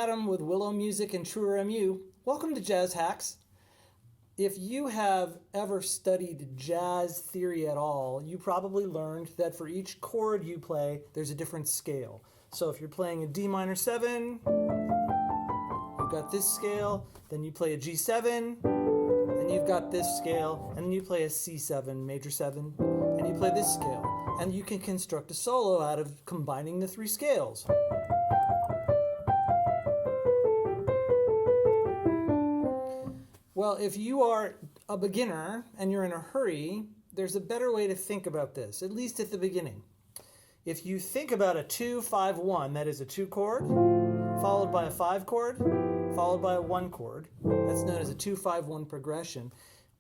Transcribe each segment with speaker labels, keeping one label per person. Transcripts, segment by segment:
Speaker 1: Adam with Willow Music and Truer MU. Welcome to Jazz Hacks. If you have ever studied jazz theory at all, you probably learned that for each chord you play, there's a different scale. So if you're playing a D minor 7, you've got this scale, then you play a G7, then you've got this scale, and then you play a C7, major 7, and you play this scale. And you can construct a solo out of combining the three scales. Well, if you are a beginner and you're in a hurry, there's a better way to think about this, at least at the beginning. If you think about a 2-5-1, that is a 2 chord, followed by a 5 chord, followed by a 1 chord, that's known as a 2-5-1 progression,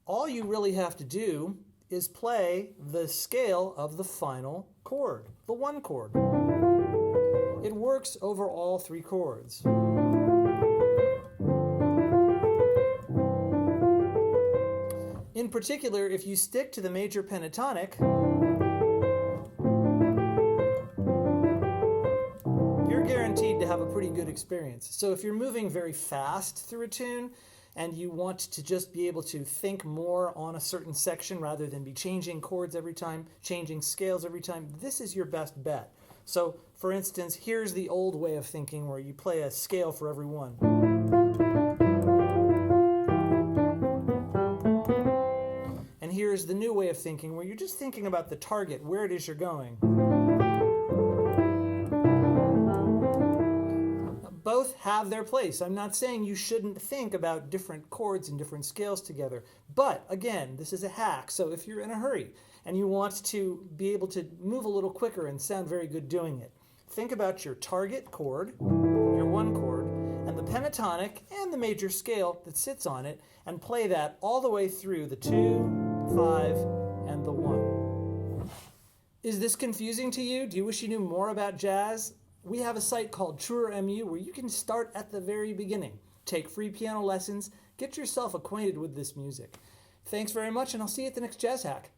Speaker 1: all you really have to do is play the scale of the final chord, the 1 chord. It works over all 3 chords. In particular, if you stick to the major pentatonic, you're guaranteed to have a pretty good experience. So if you're moving very fast through a tune and you want to just be able to think more on a certain section rather than be changing chords every time, changing scales every time, this is your best bet. So, for instance, here's the old way of thinking where you play a scale for every one. And here's the new way of thinking where you're just thinking about the target, where it is you're going. Both have their place. I'm not saying you shouldn't think about different chords and different scales together. But again, this is a hack. So if you're in a hurry and you want to be able to move a little quicker and sound very good doing it, think about your target chord, your 1 chord, and the pentatonic and the major scale that sits on it, and play that all the way through the 2, 5, and the 1. Is this confusing to you? Do you wish you knew more about jazz? We have a site called Truer MU where you can start at the very beginning. Take free piano lessons, get yourself acquainted with this music. Thanks very much, and I'll see you at the next Jazz Hack.